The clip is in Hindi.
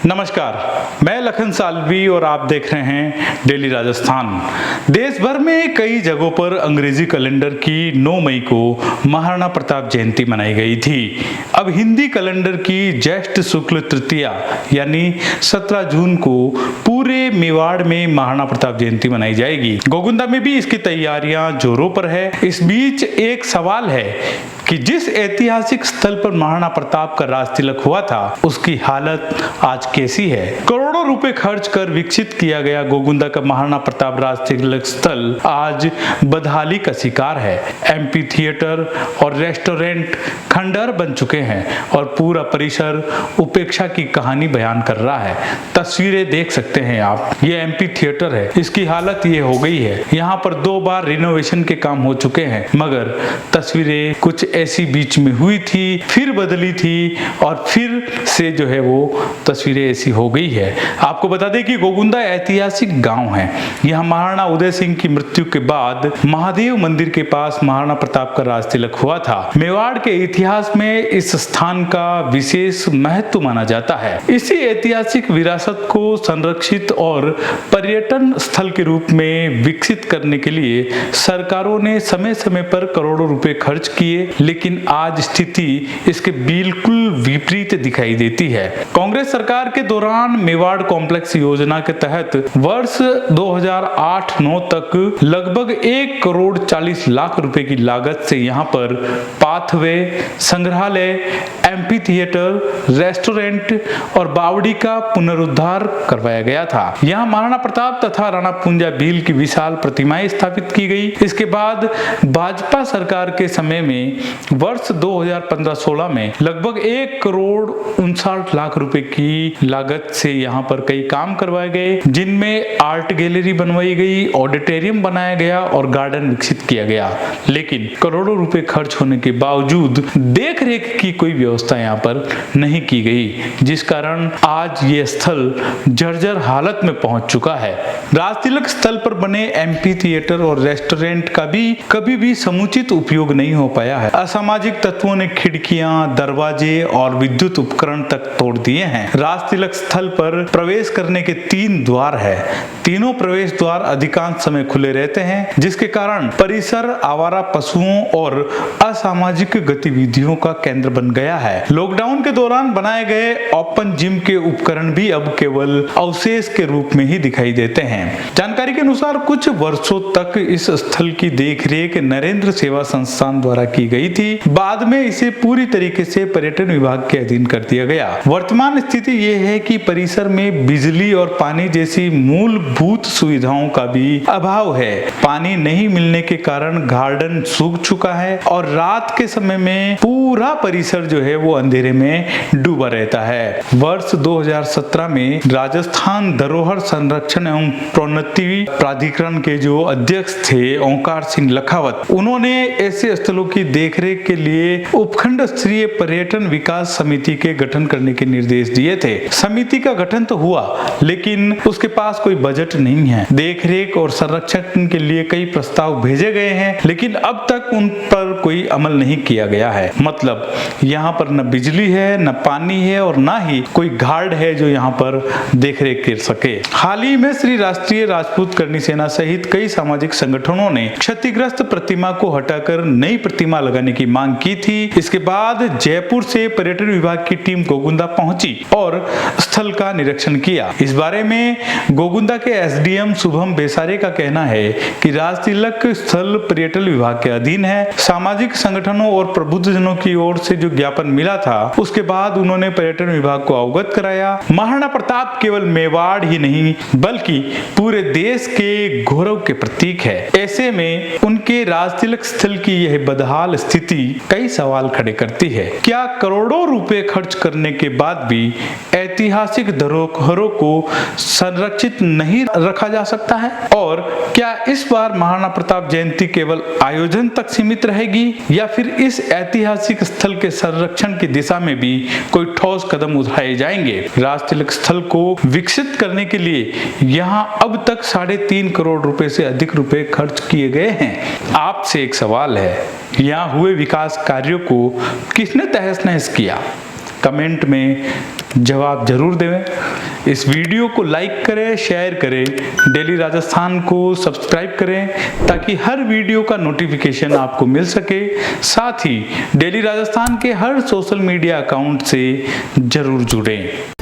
नमस्कार, मैं लखन सालवी और आप देख रहे हैं डेली राजस्थान। देश भर में कई जगहों पर अंग्रेजी कैलेंडर की 9 मई को महाराणा प्रताप जयंती मनाई गई थी। अब हिंदी कैलेंडर की ज्येष्ठ शुक्ल तृतीया यानी 17 जून को पूरे मेवाड़ में महाराणा प्रताप जयंती मनाई जाएगी। गोगुंदा में भी इसकी तैयारियां जोरों पर है। इस बीच एक सवाल है कि जिस ऐतिहासिक स्थल पर महाराणा प्रताप का राज तिलक हुआ था उसकी हालत आज कैसी है। करोड़ों रुपए खर्च कर विकसित किया गया गोगुंदा का महाराणा प्रताप राज तिलक स्थल आज बदहाली का शिकार है। एमपी थिएटर और रेस्टोरेंट खंडहर बन चुके हैं और पूरा परिसर उपेक्षा की कहानी बयान कर रहा है। तस्वीरें देख सकते हैं आप, ये एमपी थिएटर है, इसकी हालत ये हो गई है। यहाँ पर 2 बार रिनोवेशन के काम हो चुके हैं, मगर तस्वीरें कुछ ऐसी बीच में हुई थी, फिर बदली थी और फिर से जो है वो तस्वीरें ऐसी हो गई है। आपको बता दें कि गोगुंदा ऐतिहासिक गांव है। यहाँ महाराणा उदय सिंह की मृत्यु के बाद महादेव मंदिर के पास महाराणा प्रताप का राज तिलक हुआ था। मेवाड़ के इतिहास में इस स्थान का विशेष महत्व माना जाता है। इसी ऐतिहासिक विरासत को संरक्षित और पर्यटन स्थल के रूप में विकसित करने के लिए सरकारों ने समय समय पर करोड़ों रुपए खर्च किए, लेकिन आज स्थिति इसके बिल्कुल विपरीत दिखाई देती है। कांग्रेस सरकार के दौरान मेवाड़ कॉम्प्लेक्स योजना के तहत वर्ष 2008-9 तक लगभग 1 करोड़ 40 लाख रुपए की लागत से यहाँ पर पाथवे, संग्रहालय, एमपी थिएटर, रेस्टोरेंट और बावड़ी का पुनरुद्धार करवाया गया था। यहाँ महाराणा प्रताप तथा राणा पुंजा भील की विशाल प्रतिमाएं स्थापित की गई। इसके बाद भाजपा सरकार के समय में वर्ष 2015-16 में लगभग 1 करोड़ 59 लाख रुपए की लागत से यहाँ पर कई काम करवाए गए, जिनमें आर्ट गैलरी बनवाई गई, ऑडिटोरियम बनाया गया और गार्डन विकसित किया गया। लेकिन करोड़ों रुपए खर्च होने के बावजूद देख रेख की कोई व्यवस्था यहाँ पर नहीं की गई, जिस कारण आज ये स्थल जर्जर हालत में पहुंच चुका है। राज तिलक स्थल पर बने एमपी थिएटर और रेस्टोरेंट का भी कभी भी समुचित उपयोग नहीं हो पाया है। असामाजिक तत्वों ने खिड़कियां, दरवाजे और विद्युत उपकरण तक तोड़ दिए हैं। राज तिलक स्थल पर प्रवेश करने के 3 द्वार है। तीनों प्रवेश द्वार अधिकांश समय खुले रहते हैं, जिसके कारण परिसर आवारा पशुओं और असामाजिक गतिविधियों का केंद्र बन गया है। लॉकडाउन के दौरान बनाए गए ओपन जिम के उपकरण भी अब केवल अवशेष के रूप में ही दिखाई देते हैं। जानकारी के अनुसार कुछ वर्षों तक इस स्थल की देखरेख नरेंद्र सेवा संस्थान द्वारा की गई थी। बाद में इसे पूरी तरीके से पर्यटन विभाग के अधीन कर दिया गया। वर्तमान स्थिति ये है कि परिसर में बिजली और पानी जैसी मूलभूत सुविधाओं का भी अभाव है। पानी नहीं मिलने के कारण गार्डन सूख चुका है और रात के समय में पूरा परिसर जो है वो अंधेरे में डूबा रहता है। वर्ष 2017 में राजस्थान धरोहर संरक्षण एवं प्रोन्नति प्राधिकरण के जो अध्यक्ष थे ओंकार सिंह लखावत, उन्होंने ऐसे स्थलों की देखरेख के लिए उपखंड स्तरीय पर्यटन विकास समिति के गठन करने के निर्देश दिए थे। समिति का गठन तो हुआ, लेकिन उसके पास कोई बजट नहीं है। देखरेख और संरक्षण के लिए कई प्रस्ताव भेजे गए हैं, लेकिन अब तक उन पर कोई अमल नहीं किया गया है। मतलब यहाँ पर न बिजली है, न पानी है और न ही कोई गार्ड है जो यहाँ पर देखरेख कर सके। हाल ही में श्री राष्ट्रीय राजपूत करनी सेना सहित कई सामाजिक संगठनों ने क्षतिग्रस्त प्रतिमा को हटाकर नई प्रतिमा लगाने की मांग की थी। इसके बाद जयपुर से पर्यटन विभाग की टीम गोगुंदा पहुंची और स्थल का निरीक्षण किया। इस बारे में गोगुंदा के एसडीएम शुभम बेसारे का कहना है कि राज तिलक स्थल पर्यटन विभाग के अधीन है। सामाजिक संगठनों और प्रबुद्धजनों की ओर से जो ज्ञापन मिला था, उसके बाद उन्होंने पर्यटन विभाग को अवगत कराया। महाराणा प्रताप केवल मेवाड़ ही नहीं बल्कि पूरे देश के गौरव के प्रतीक है। ऐसे में उनके राज तिलक स्थल की यह बदहाल स्थिति कई सवाल खड़े करती है। क्या करोड़ों रुपए खर्च करने के बाद भी ऐतिहासिक धरोहरों को संरक्षित नहीं रखा जा सकता है? और क्या इस बार महाराणा प्रताप जयंती केवल आयोजन तक सीमित रहेगी या फिर इस ऐतिहासिक स्थल के संरक्षण की दिशा में भी कोई ठोस कदम उठाए जाएंगे? राज तिलक स्थल को विकसित करने के लिए यहाँ अब तक 3.5 करोड़ रुपए से अधिक रुपए खर्च किए गए हैं। आपसे एक सवाल है, यहाँ हुए विकास कार्यों को किसने तहस नहस किया? कमेंट में जवाब जरूर दें। इस वीडियो को लाइक करें, शेयर करें, डेली राजस्थान को सब्सक्राइब करें ताकि हर वीडियो का नोटिफिकेशन आपको मिल सके। साथ ही डेली राजस्थान के हर सोशल मीडिया अकाउंट से जरूर जुड़ें।